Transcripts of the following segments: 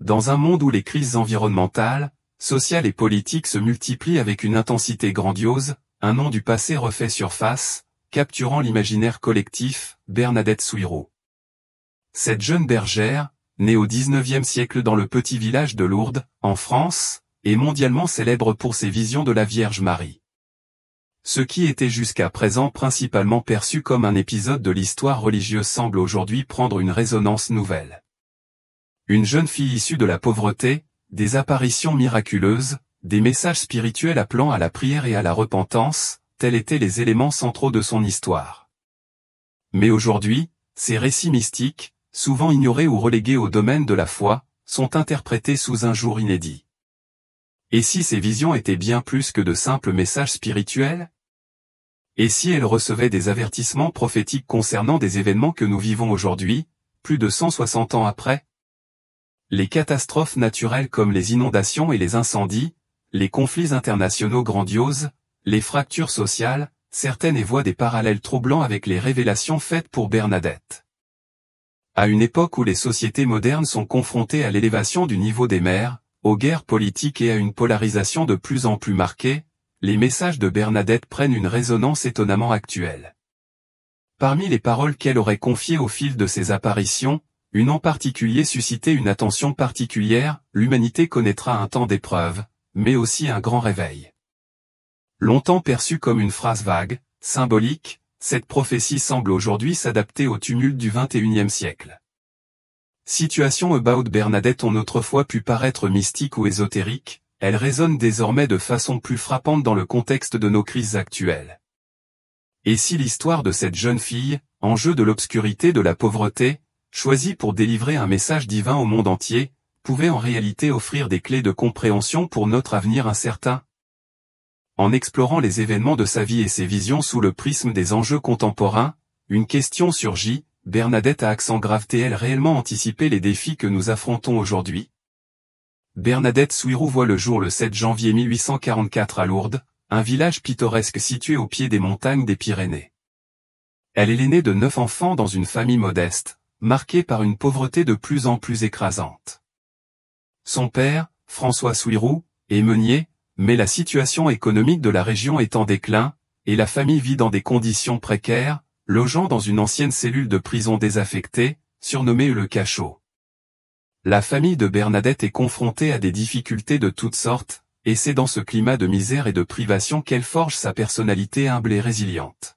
Dans un monde où les crises environnementales, sociales et politiques se multiplient avec une intensité grandiose, un nom du passé refait surface, capturant l'imaginaire collectif, Bernadette Souyroux. Cette jeune bergère, née au XIXe siècle dans le petit village de Lourdes, en France, est mondialement célèbre pour ses visions de la Vierge Marie. Ce qui était jusqu'à présent principalement perçu comme un épisode de l'histoire religieuse semble aujourd'hui prendre une résonance nouvelle. Une jeune fille issue de la pauvreté, des apparitions miraculeuses, des messages spirituels appelant à la prière et à la repentance, tels étaient les éléments centraux de son histoire. Mais aujourd'hui, ces récits mystiques, souvent ignorés ou relégués au domaine de la foi, sont interprétés sous un jour inédit. Et si ces visions étaient bien plus que de simples messages spirituels ? Et si elles recevaient des avertissements prophétiques concernant des événements que nous vivons aujourd'hui, plus de 160 ans après ? Les catastrophes naturelles comme les inondations et les incendies, les conflits internationaux grandioses, les fractures sociales, certaines évoquent des parallèles troublants avec les révélations faites pour Bernadette. À une époque où les sociétés modernes sont confrontées à l'élévation du niveau des mers, aux guerres politiques et à une polarisation de plus en plus marquée, les messages de Bernadette prennent une résonance étonnamment actuelle. Parmi les paroles qu'elle aurait confiées au fil de ses apparitions, une en particulier suscitait une attention particulière, l'humanité connaîtra un temps d'épreuve, mais aussi un grand réveil. Longtemps perçue comme une phrase vague, symbolique, cette prophétie semble aujourd'hui s'adapter au tumulte du XXIe siècle. Situations about Bernadette ont autrefois pu paraître mystiques ou ésotériques, elles résonnent désormais de façon plus frappante dans le contexte de nos crises actuelles. Et si l'histoire de cette jeune fille, enjeu de l'obscurité de la pauvreté, choisie pour délivrer un message divin au monde entier, pouvait en réalité offrir des clés de compréhension pour notre avenir incertain ? En explorant les événements de sa vie et ses visions sous le prisme des enjeux contemporains, une question surgit, Bernadette à accent grave-t-elle réellement anticipé les défis que nous affrontons aujourd'hui ? Bernadette Souyroux voit le jour le 7 janvier 1844 à Lourdes, un village pittoresque situé au pied des montagnes des Pyrénées. Elle est l'aînée de 9 enfants dans une famille modeste, marquée par une pauvreté de plus en plus écrasante. Son père, François Souyroux, est meunier, mais la situation économique de la région est en déclin, et la famille vit dans des conditions précaires, logeant dans une ancienne cellule de prison désaffectée, surnommée le cachot. La famille de Bernadette est confrontée à des difficultés de toutes sortes, et c'est dans ce climat de misère et de privation qu'elle forge sa personnalité humble et résiliente.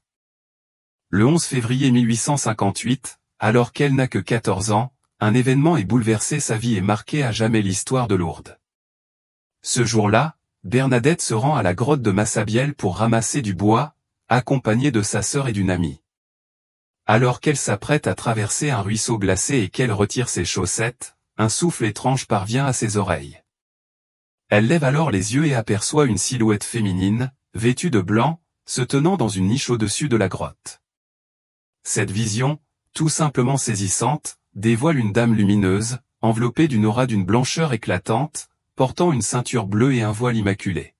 Le 11 février 1858, alors qu'elle n'a que 14 ans, un événement a bouleversé sa vie et marqué à jamais l'histoire de Lourdes. Ce jour-là, Bernadette se rend à la grotte de Massabielle pour ramasser du bois, accompagnée de sa sœur et d'une amie. Alors qu'elle s'apprête à traverser un ruisseau glacé et qu'elle retire ses chaussettes, un souffle étrange parvient à ses oreilles. Elle lève alors les yeux et aperçoit une silhouette féminine, vêtue de blanc, se tenant dans une niche au-dessus de la grotte. Cette vision, tout simplement saisissante, dévoile une dame lumineuse, enveloppée d'une aura d'une blancheur éclatante, portant une ceinture bleue et un voile immaculé.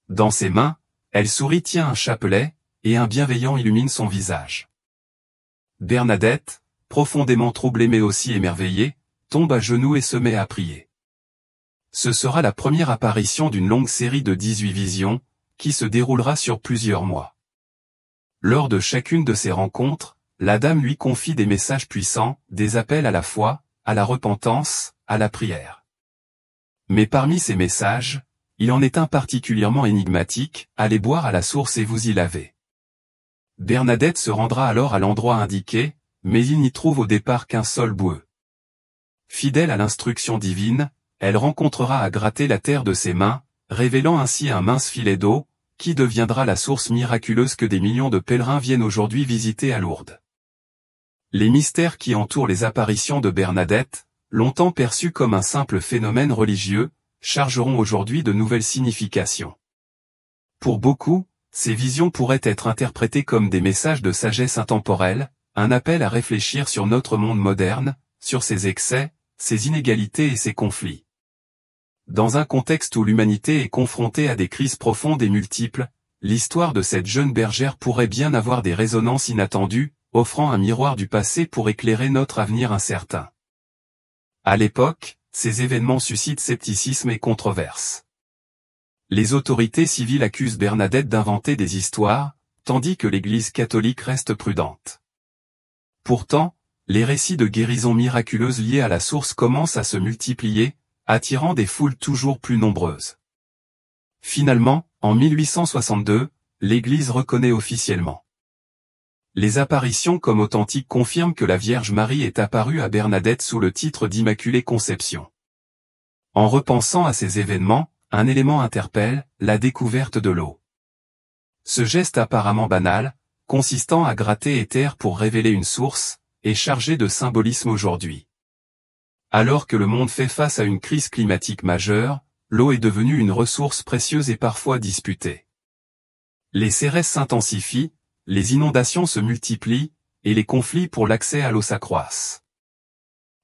Dans ses mains, elle sourit, tient un chapelet, et un bienveillant illumine son visage. Bernadette, profondément troublée mais aussi émerveillée, tombe à genoux et se met à prier. Ce sera la première apparition d'une longue série de 18 visions, qui se déroulera sur plusieurs mois. Lors de chacune de ces rencontres, la dame lui confie des messages puissants, des appels à la foi, à la repentance, à la prière. Mais parmi ces messages, il en est un particulièrement énigmatique, allez boire à la source et vous y lavez. Bernadette se rendra alors à l'endroit indiqué, mais il n'y trouve au départ qu'un sol boueux. Fidèle à l'instruction divine, elle rencontrera à gratter la terre de ses mains, révélant ainsi un mince filet d'eau, qui deviendra la source miraculeuse que des millions de pèlerins viennent aujourd'hui visiter à Lourdes. Les mystères qui entourent les apparitions de Bernadette, longtemps perçus comme un simple phénomène religieux, chargeront aujourd'hui de nouvelles significations. Pour beaucoup, ces visions pourraient être interprétées comme des messages de sagesse intemporelle, un appel à réfléchir sur notre monde moderne, sur ses excès, ses inégalités et ses conflits. Dans un contexte où l'humanité est confrontée à des crises profondes et multiples, l'histoire de cette jeune bergère pourrait bien avoir des résonances inattendues, offrant un miroir du passé pour éclairer notre avenir incertain. À l'époque, ces événements suscitent scepticisme et controverses. Les autorités civiles accusent Bernadette d'inventer des histoires, tandis que l'Église catholique reste prudente. Pourtant, les récits de guérison miraculeuse liés à la source commencent à se multiplier, attirant des foules toujours plus nombreuses. Finalement, en 1862, l'Église reconnaît officiellement. Les apparitions comme authentiques confirment que la Vierge Marie est apparue à Bernadette sous le titre d'Immaculée Conception. En repensant à ces événements, un élément interpelle, la découverte de l'eau. Ce geste apparemment banal, consistant à gratter éther pour révéler une source, est chargé de symbolisme aujourd'hui. Alors que le monde fait face à une crise climatique majeure, l'eau est devenue une ressource précieuse et parfois disputée. Les sécheresses s'intensifient, les inondations se multiplient, et les conflits pour l'accès à l'eau s'accroissent.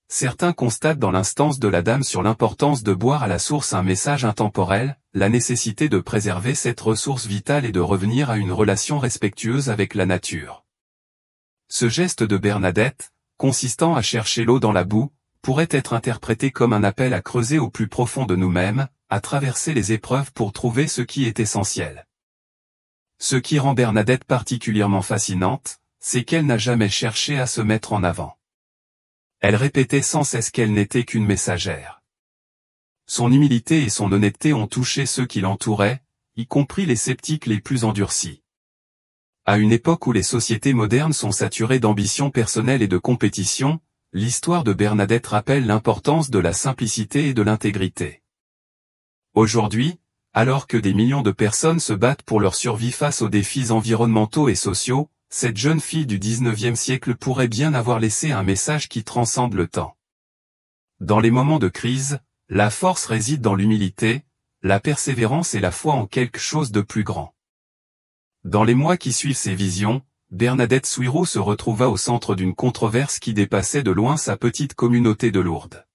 Certains constatent dans l'instance de la Dame sur l'importance de boire à la source un message intemporel, la nécessité de préserver cette ressource vitale et de revenir à une relation respectueuse avec la nature. Ce geste de Bernadette, consistant à chercher l'eau dans la boue, pourrait être interprété comme un appel à creuser au plus profond de nous-mêmes, à traverser les épreuves pour trouver ce qui est essentiel. Ce qui rend Bernadette particulièrement fascinante, c'est qu'elle n'a jamais cherché à se mettre en avant. Elle répétait sans cesse qu'elle n'était qu'une messagère. Son humilité et son honnêteté ont touché ceux qui l'entouraient, y compris les sceptiques les plus endurcis. À une époque où les sociétés modernes sont saturées d'ambition personnelle et de compétition, l'histoire de Bernadette rappelle l'importance de la simplicité et de l'intégrité. Aujourd'hui, alors que des millions de personnes se battent pour leur survie face aux défis environnementaux et sociaux, cette jeune fille du XIXe siècle pourrait bien avoir laissé un message qui transcende le temps. Dans les moments de crise, la force réside dans l'humilité, la persévérance et la foi en quelque chose de plus grand. Dans les mois qui suivent ces visions, Bernadette Souireau se retrouva au centre d'une controverse qui dépassait de loin sa petite communauté de Lourdes.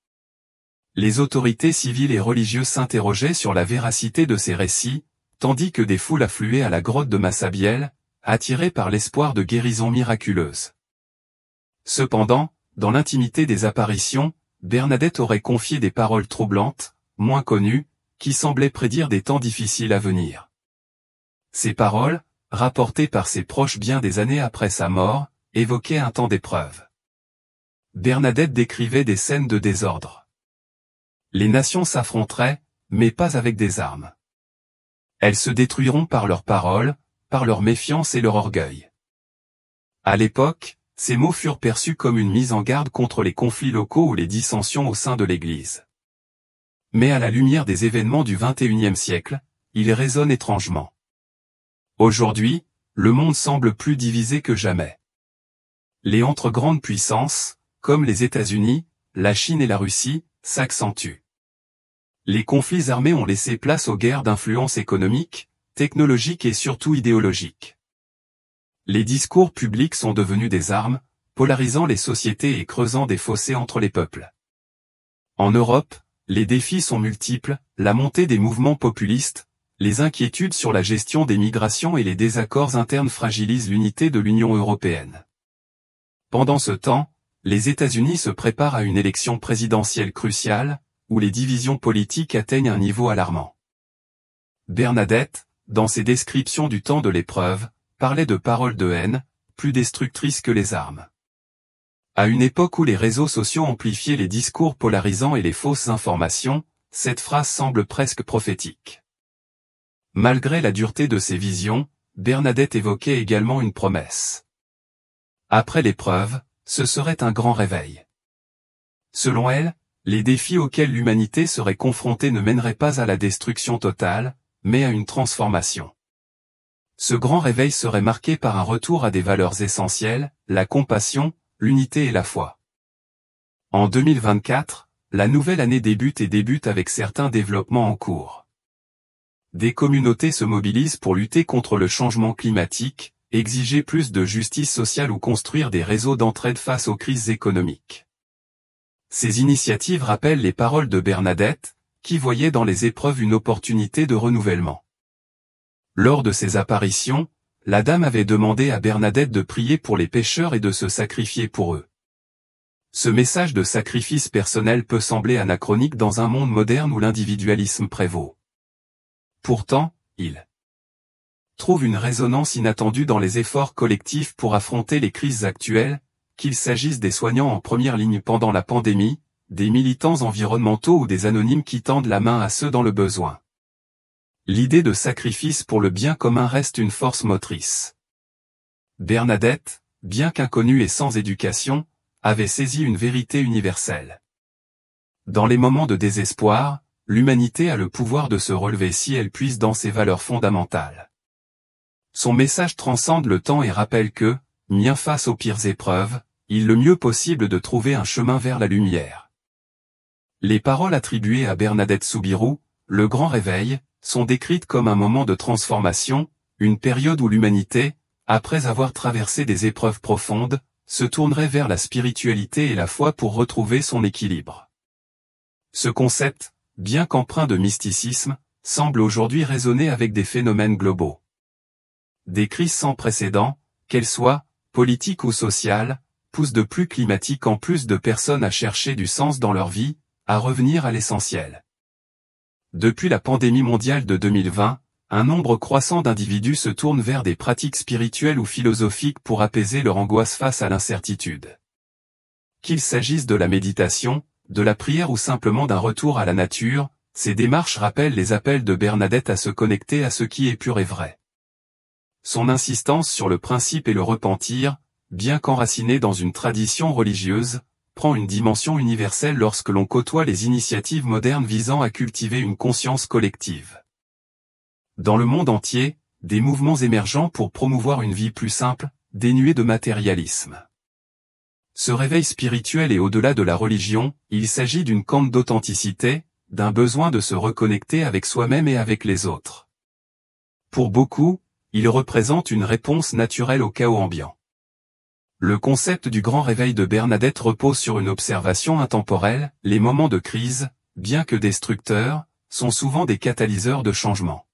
Les autorités civiles et religieuses s'interrogeaient sur la véracité de ces récits, tandis que des foules affluaient à la grotte de Massabielle, attirées par l'espoir de guérison miraculeuse. Cependant, dans l'intimité des apparitions, Bernadette aurait confié des paroles troublantes, moins connues, qui semblaient prédire des temps difficiles à venir. Ces paroles, rapportées par ses proches bien des années après sa mort, évoquaient un temps d'épreuve. Bernadette décrivait des scènes de désordre. Les nations s'affronteraient, mais pas avec des armes. Elles se détruiront par leurs paroles, par leur méfiance et leur orgueil. À l'époque, ces mots furent perçus comme une mise en garde contre les conflits locaux ou les dissensions au sein de l'Église. Mais à la lumière des événements du XXIe siècle, ils résonnent étrangement. Aujourd'hui, le monde semble plus divisé que jamais. Les entre grandes puissances, comme les États-Unis, la Chine et la Russie, s'accentuent. Les conflits armés ont laissé place aux guerres d'influence économique, technologique et surtout idéologique. Les discours publics sont devenus des armes, polarisant les sociétés et creusant des fossés entre les peuples. En Europe, les défis sont multiples, la montée des mouvements populistes, les inquiétudes sur la gestion des migrations et les désaccords internes fragilisent l'unité de l'Union européenne. Pendant ce temps, les États-Unis se préparent à une élection présidentielle cruciale, où les divisions politiques atteignent un niveau alarmant. Bernadette, dans ses descriptions du temps de l'épreuve, parlait de paroles de haine, plus destructrices que les armes. À une époque où les réseaux sociaux amplifiaient les discours polarisants et les fausses informations, cette phrase semble presque prophétique. Malgré la dureté de ses visions, Bernadette évoquait également une promesse. Après l'épreuve, ce serait un grand réveil. Selon elle, les défis auxquels l'humanité serait confrontée ne mèneraient pas à la destruction totale, mais à une transformation. Ce grand réveil serait marqué par un retour à des valeurs essentielles, la compassion, l'unité et la foi. En 2024, la nouvelle année débute avec certains développements en cours. Des communautés se mobilisent pour lutter contre le changement climatique, exiger plus de justice sociale ou construire des réseaux d'entraide face aux crises économiques. Ces initiatives rappellent les paroles de Bernadette, qui voyait dans les épreuves une opportunité de renouvellement. Lors de ses apparitions, la Dame avait demandé à Bernadette de prier pour les pécheurs et de se sacrifier pour eux. Ce message de sacrifice personnel peut sembler anachronique dans un monde moderne où l'individualisme prévaut. Pourtant, il trouve une résonance inattendue dans les efforts collectifs pour affronter les crises actuelles, qu'il s'agisse des soignants en première ligne pendant la pandémie, des militants environnementaux ou des anonymes qui tendent la main à ceux dans le besoin. L'idée de sacrifice pour le bien commun reste une force motrice. Bernadette, bien qu'inconnue et sans éducation, avait saisi une vérité universelle. Dans les moments de désespoir, l'humanité a le pouvoir de se relever si elle puise dans ses valeurs fondamentales. Son message transcende le temps et rappelle que, bien face aux pires épreuves, il est le mieux possible de trouver un chemin vers la lumière. Les paroles attribuées à Bernadette Soubirous, le grand réveil, sont décrites comme un moment de transformation, une période où l'humanité, après avoir traversé des épreuves profondes, se tournerait vers la spiritualité et la foi pour retrouver son équilibre. Ce concept, bien qu'empreint de mysticisme, semble aujourd'hui résonner avec des phénomènes globaux. Des crises sans précédent, qu'elles soient politiques ou sociales, poussent de plus climatique en plus de personnes à chercher du sens dans leur vie, à revenir à l'essentiel. Depuis la pandémie mondiale de 2020, un nombre croissant d'individus se tournent vers des pratiques spirituelles ou philosophiques pour apaiser leur angoisse face à l'incertitude. Qu'il s'agisse de la méditation, de la prière ou simplement d'un retour à la nature, ces démarches rappellent les appels de Bernadette à se connecter à ce qui est pur et vrai. Son insistance sur le principe et le repentir, bien qu'enracinée dans une tradition religieuse, prend une dimension universelle lorsque l'on côtoie les initiatives modernes visant à cultiver une conscience collective. Dans le monde entier, des mouvements émergents pour promouvoir une vie plus simple, dénuée de matérialisme. Ce réveil spirituel est au-delà de la religion, il s'agit d'une quête d'authenticité, d'un besoin de se reconnecter avec soi-même et avec les autres. Pour beaucoup, il représente une réponse naturelle au chaos ambiant. Le concept du grand réveil de Bernadette repose sur une observation intemporelle, les moments de crise, bien que destructeurs, sont souvent des catalyseurs de changement.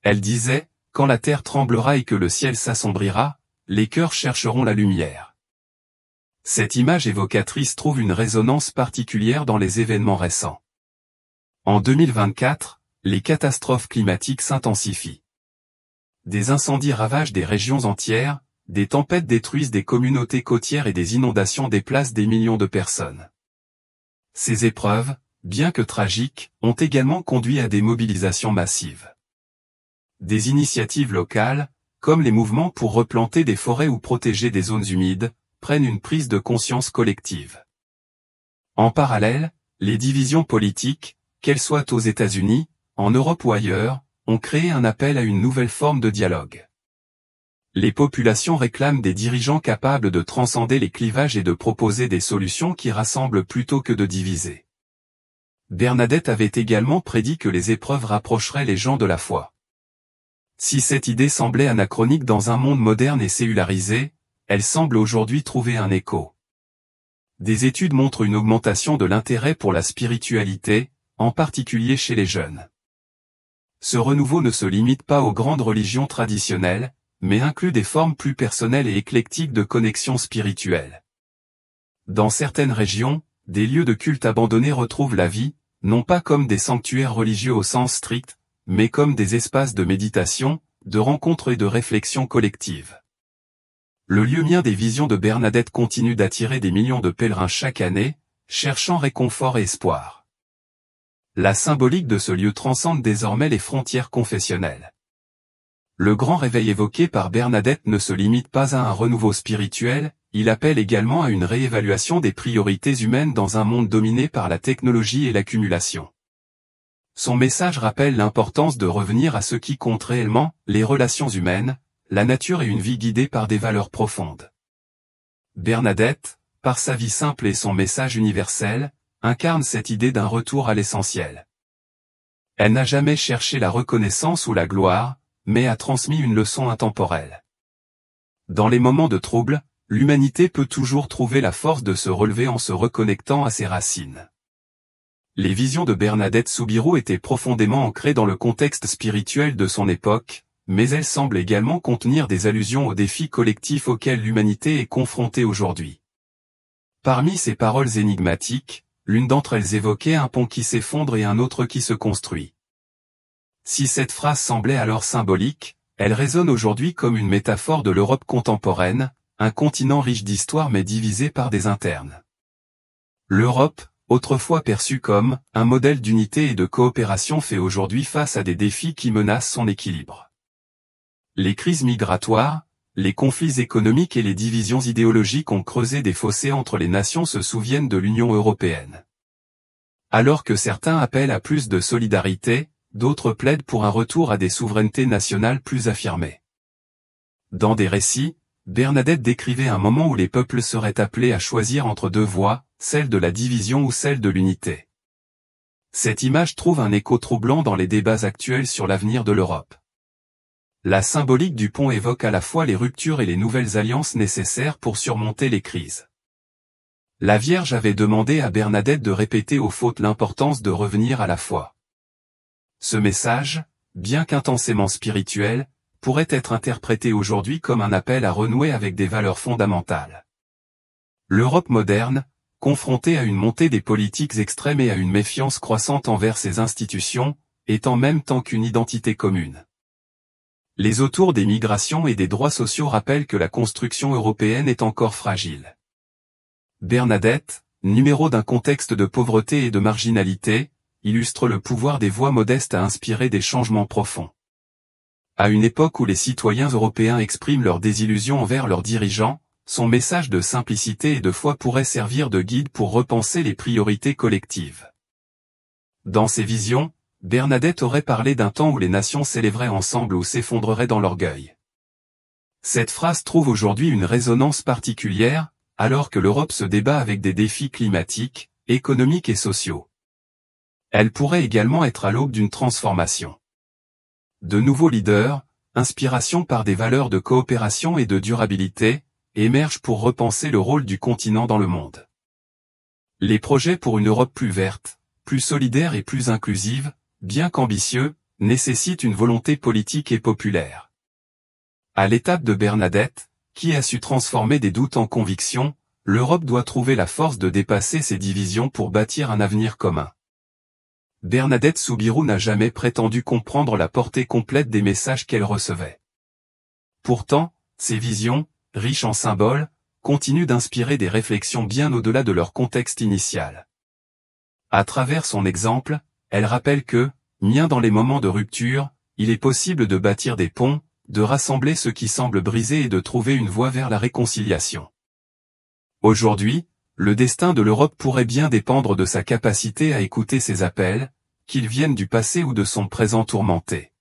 Elle disait, quand la terre tremblera et que le ciel s'assombrira, les cœurs chercheront la lumière. Cette image évocatrice trouve une résonance particulière dans les événements récents. En 2024, les catastrophes climatiques s'intensifient. Des incendies ravagent des régions entières, des tempêtes détruisent des communautés côtières et des inondations déplacent des millions de personnes. Ces épreuves, bien que tragiques, ont également conduit à des mobilisations massives. Des initiatives locales, comme les mouvements pour replanter des forêts ou protéger des zones humides, prennent une prise de conscience collective. En parallèle, les divisions politiques, qu'elles soient aux États-Unis, en Europe ou ailleurs, ont créé un appel à une nouvelle forme de dialogue. Les populations réclament des dirigeants capables de transcender les clivages et de proposer des solutions qui rassemblent plutôt que de diviser. Bernadette avait également prédit que les épreuves rapprocheraient les gens de la foi. Si cette idée semblait anachronique dans un monde moderne et sécularisé, elle semble aujourd'hui trouver un écho. Des études montrent une augmentation de l'intérêt pour la spiritualité, en particulier chez les jeunes. Ce renouveau ne se limite pas aux grandes religions traditionnelles, mais inclut des formes plus personnelles et éclectiques de connexion spirituelle. Dans certaines régions, des lieux de culte abandonnés retrouvent la vie, non pas comme des sanctuaires religieux au sens strict, mais comme des espaces de méditation, de rencontre et de réflexion collective. Le lieu mien des visions de Bernadette continue d'attirer des millions de pèlerins chaque année, cherchant réconfort et espoir. La symbolique de ce lieu transcende désormais les frontières confessionnelles. Le grand réveil évoqué par Bernadette ne se limite pas à un renouveau spirituel, il appelle également à une réévaluation des priorités humaines dans un monde dominé par la technologie et l'accumulation. Son message rappelle l'importance de revenir à ce qui compte réellement, les relations humaines, la nature et une vie guidée par des valeurs profondes. Bernadette, par sa vie simple et son message universel, incarne cette idée d'un retour à l'essentiel. Elle n'a jamais cherché la reconnaissance ou la gloire, mais a transmis une leçon intemporelle. Dans les moments de trouble, l'humanité peut toujours trouver la force de se relever en se reconnectant à ses racines. Les visions de Bernadette Soubirous étaient profondément ancrées dans le contexte spirituel de son époque, mais elles semblent également contenir des allusions aux défis collectifs auxquels l'humanité est confrontée aujourd'hui. Parmi ces paroles énigmatiques, l'une d'entre elles évoquait un pont qui s'effondre et un autre qui se construit. Si cette phrase semblait alors symbolique, elle résonne aujourd'hui comme une métaphore de l'Europe contemporaine, un continent riche d'histoire mais divisé par des internes. L'Europe, autrefois perçue comme un modèle d'unité et de coopération, fait aujourd'hui face à des défis qui menacent son équilibre. Les crises migratoires, les conflits économiques et les divisions idéologiques ont creusé des fossés entre les nations, se souviennent de l'Union européenne. Alors que certains appellent à plus de solidarité, d'autres plaident pour un retour à des souverainetés nationales plus affirmées. Dans des récits, Bernadette décrivait un moment où les peuples seraient appelés à choisir entre deux voies, celle de la division ou celle de l'unité. Cette image trouve un écho troublant dans les débats actuels sur l'avenir de l'Europe. La symbolique du pont évoque à la fois les ruptures et les nouvelles alliances nécessaires pour surmonter les crises. La Vierge avait demandé à Bernadette de répéter aux fautes l'importance de revenir à la foi. Ce message, bien qu'intensément spirituel, pourrait être interprété aujourd'hui comme un appel à renouer avec des valeurs fondamentales. L'Europe moderne, confrontée à une montée des politiques extrêmes et à une méfiance croissante envers ses institutions, est en même temps qu'une identité commune. Les autours des migrations et des droits sociaux rappellent que la construction européenne est encore fragile. Bernadette, numéro d'un contexte de pauvreté et de marginalité, illustre le pouvoir des voix modestes à inspirer des changements profonds. À une époque où les citoyens européens expriment leur désillusion envers leurs dirigeants, son message de simplicité et de foi pourrait servir de guide pour repenser les priorités collectives. Dans ses visions, Bernadette aurait parlé d'un temps où les nations s'élèveraient ensemble ou s'effondreraient dans l'orgueil. Cette phrase trouve aujourd'hui une résonance particulière, alors que l'Europe se débat avec des défis climatiques, économiques et sociaux. Elle pourrait également être à l'aube d'une transformation. De nouveaux leaders, inspiration par des valeurs de coopération et de durabilité, émergent pour repenser le rôle du continent dans le monde. Les projets pour une Europe plus verte, plus solidaire et plus inclusive, bien qu'ambitieux, nécessitent une volonté politique et populaire. À l'étape de Bernadette, qui a su transformer des doutes en convictions, l'Europe doit trouver la force de dépasser ses divisions pour bâtir un avenir commun. Bernadette Soubirous n'a jamais prétendu comprendre la portée complète des messages qu'elle recevait. Pourtant, ses visions, riches en symboles, continuent d'inspirer des réflexions bien au-delà de leur contexte initial. À travers son exemple, elle rappelle que, bien dans les moments de rupture, il est possible de bâtir des ponts, de rassembler ceux qui semblent brisés et de trouver une voie vers la réconciliation. Aujourd'hui, le destin de l'Europe pourrait bien dépendre de sa capacité à écouter ces appels, qu'ils viennent du passé ou de son présent tourmenté.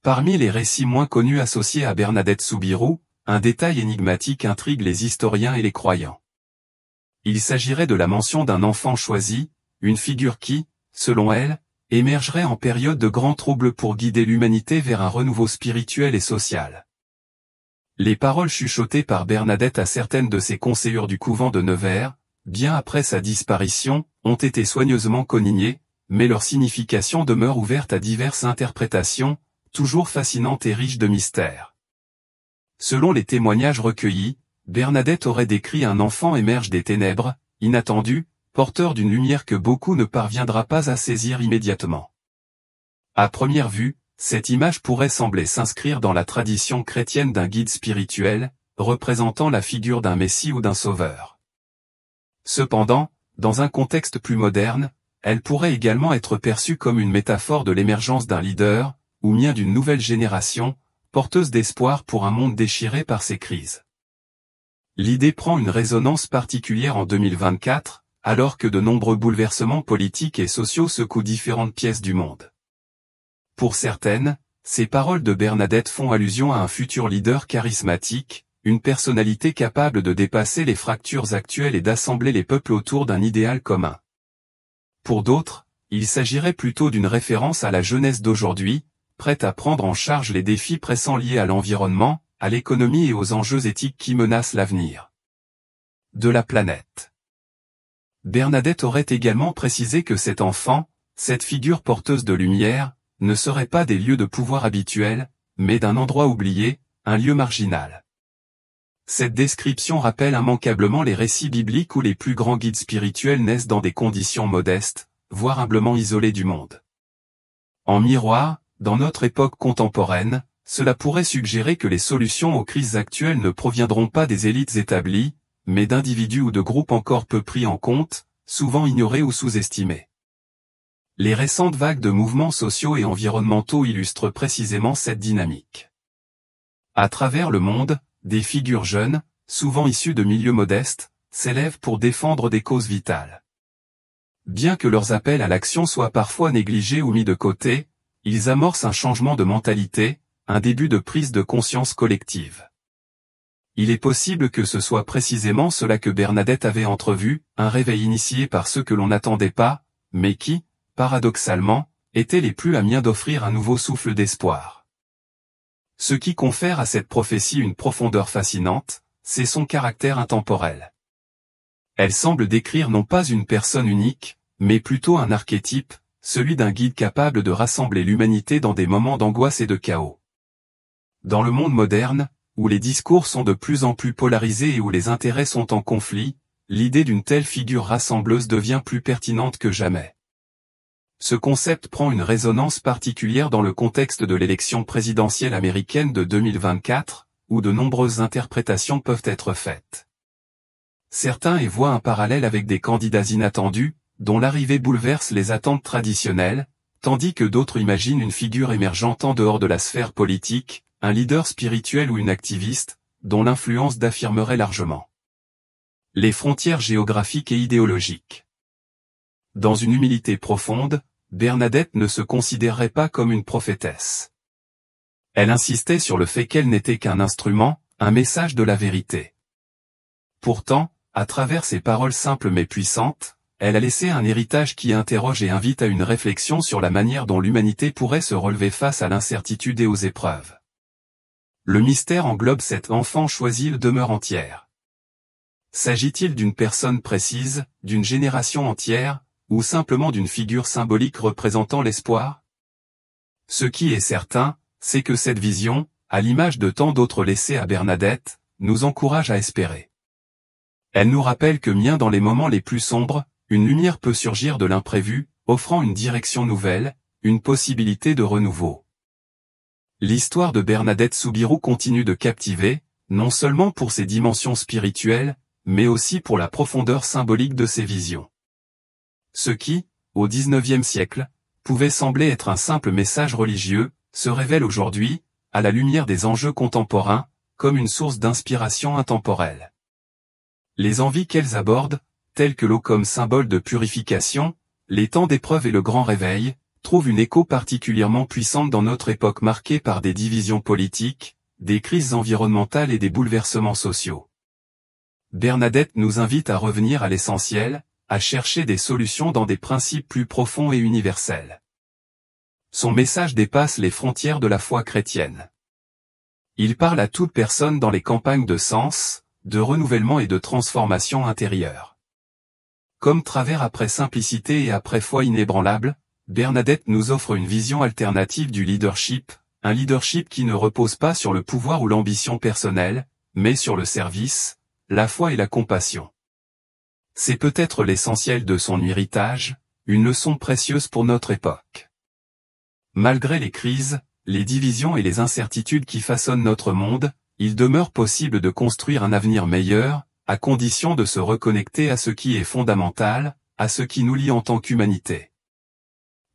Parmi les récits moins connus associés à Bernadette Soubirous, un détail énigmatique intrigue les historiens et les croyants. Il s'agirait de la mention d'un enfant choisi, une figure qui, selon elle, émergerait en période de grands troubles pour guider l'humanité vers un renouveau spirituel et social. Les paroles chuchotées par Bernadette à certaines de ses conseillères du couvent de Nevers, bien après sa disparition, ont été soigneusement conignées, mais leur signification demeure ouverte à diverses interprétations, toujours fascinantes et riches de mystères. Selon les témoignages recueillis, Bernadette aurait décrit un enfant émerge des ténèbres, inattendu, porteur d'une lumière que beaucoup ne parviendra pas à saisir immédiatement. À première vue, cette image pourrait sembler s'inscrire dans la tradition chrétienne d'un guide spirituel, représentant la figure d'un messie ou d'un sauveur. Cependant, dans un contexte plus moderne, elle pourrait également être perçue comme une métaphore de l'émergence d'un leader, ou bien d'une nouvelle génération, porteuse d'espoir pour un monde déchiré par ces crises. L'idée prend une résonance particulière en 2024, alors que de nombreux bouleversements politiques et sociaux secouent différentes pièces du monde. Pour certaines, ces paroles de Bernadette font allusion à un futur leader charismatique, une personnalité capable de dépasser les fractures actuelles et d'assembler les peuples autour d'un idéal commun. Pour d'autres, il s'agirait plutôt d'une référence à la jeunesse d'aujourd'hui, prête à prendre en charge les défis pressants liés à l'environnement, à l'économie et aux enjeux éthiques qui menacent l'avenir de la planète. Bernadette aurait également précisé que cet enfant, cette figure porteuse de lumière, ne serait pas des lieux de pouvoir habituels, mais d'un endroit oublié, un lieu marginal. Cette description rappelle immanquablement les récits bibliques où les plus grands guides spirituels naissent dans des conditions modestes, voire humblement isolés du monde. En miroir, dans notre époque contemporaine, cela pourrait suggérer que les solutions aux crises actuelles ne proviendront pas des élites établies, mais d'individus ou de groupes encore peu pris en compte, souvent ignorés ou sous-estimés. Les récentes vagues de mouvements sociaux et environnementaux illustrent précisément cette dynamique. À travers le monde, des figures jeunes, souvent issues de milieux modestes, s'élèvent pour défendre des causes vitales. Bien que leurs appels à l'action soient parfois négligés ou mis de côté, ils amorcent un changement de mentalité, un début de prise de conscience collective. Il est possible que ce soit précisément cela que Bernadette avait entrevu, un réveil initié par ceux que l'on n'attendait pas, mais qui, paradoxalement, étaient les plus à même d'offrir un nouveau souffle d'espoir. Ce qui confère à cette prophétie une profondeur fascinante, c'est son caractère intemporel. Elle semble décrire non pas une personne unique, mais plutôt un archétype, celui d'un guide capable de rassembler l'humanité dans des moments d'angoisse et de chaos. Dans le monde moderne, où les discours sont de plus en plus polarisés et où les intérêts sont en conflit, l'idée d'une telle figure rassembleuse devient plus pertinente que jamais. Ce concept prend une résonance particulière dans le contexte de l'élection présidentielle américaine de 2024, où de nombreuses interprétations peuvent être faites. Certains y voient un parallèle avec des candidats inattendus, dont l'arrivée bouleverse les attentes traditionnelles, tandis que d'autres imaginent une figure émergente en dehors de la sphère politique, un leader spirituel ou une activiste, dont l'influence d'affirmerait largement les frontières géographiques et idéologiques. Dans une humilité profonde, Bernadette ne se considérait pas comme une prophétesse. Elle insistait sur le fait qu'elle n'était qu'un instrument, un message de la vérité. Pourtant, à travers ses paroles simples mais puissantes, elle a laissé un héritage qui interroge et invite à une réflexion sur la manière dont l'humanité pourrait se relever face à l'incertitude et aux épreuves. Le mystère englobe cet enfant choisi demeure entière. S'agit-il d'une personne précise, d'une génération entière, ou simplement d'une figure symbolique représentant l'espoir? Ce qui est certain, c'est que cette vision, à l'image de tant d'autres laissées à Bernadette, nous encourage à espérer. Elle nous rappelle que bien dans les moments les plus sombres, une lumière peut surgir de l'imprévu, offrant une direction nouvelle, une possibilité de renouveau. L'histoire de Bernadette Soubirous continue de captiver, non seulement pour ses dimensions spirituelles, mais aussi pour la profondeur symbolique de ses visions. Ce qui, au XIXe siècle, pouvait sembler être un simple message religieux, se révèle aujourd'hui, à la lumière des enjeux contemporains, comme une source d'inspiration intemporelle. Les envies qu'elles abordent, telles que l'eau comme symbole de purification, les temps d'épreuve et le grand réveil, trouvent une écho particulièrement puissante dans notre époque marquée par des divisions politiques, des crises environnementales et des bouleversements sociaux. Bernadette nous invite à revenir à l'essentiel, à chercher des solutions dans des principes plus profonds et universels. Son message dépasse les frontières de la foi chrétienne. Il parle à toute personne dans les campagnes de sens, de renouvellement et de transformation intérieure. Comme travers après simplicité et après foi inébranlable, Bernadette nous offre une vision alternative du leadership, un leadership qui ne repose pas sur le pouvoir ou l'ambition personnelle, mais sur le service, la foi et la compassion. C'est peut-être l'essentiel de son héritage, une leçon précieuse pour notre époque. Malgré les crises, les divisions et les incertitudes qui façonnent notre monde, il demeure possible de construire un avenir meilleur, à condition de se reconnecter à ce qui est fondamental, à ce qui nous lie en tant qu'humanité.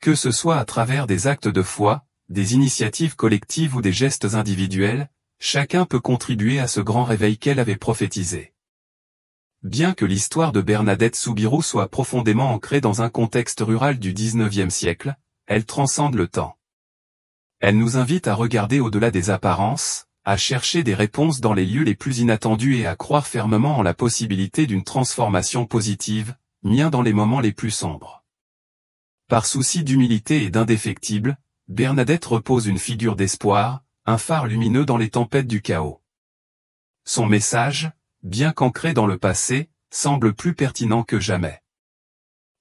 Que ce soit à travers des actes de foi, des initiatives collectives ou des gestes individuels, chacun peut contribuer à ce grand réveil qu'elle avait prophétisé. Bien que l'histoire de Bernadette Soubirous soit profondément ancrée dans un contexte rural du XIXe siècle, elle transcende le temps. Elle nous invite à regarder au-delà des apparences, à chercher des réponses dans les lieux les plus inattendus et à croire fermement en la possibilité d'une transformation positive, bien dans les moments les plus sombres. Par souci d'humilité et d'indéfectible, Bernadette repose une figure d'espoir, un phare lumineux dans les tempêtes du chaos. Son message, bien qu'ancré dans le passé, semble plus pertinent que jamais.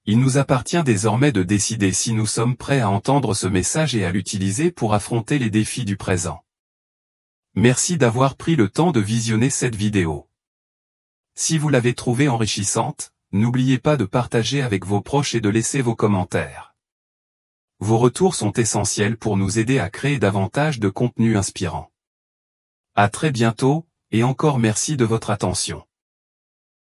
Il nous appartient désormais de décider si nous sommes prêts à entendre ce message et à l'utiliser pour affronter les défis du présent. Merci d'avoir pris le temps de visionner cette vidéo. Si vous l'avez trouvée enrichissante, n'oubliez pas de partager avec vos proches et de laisser vos commentaires. Vos retours sont essentiels pour nous aider à créer davantage de contenu inspirant. À très bientôt, et encore merci de votre attention.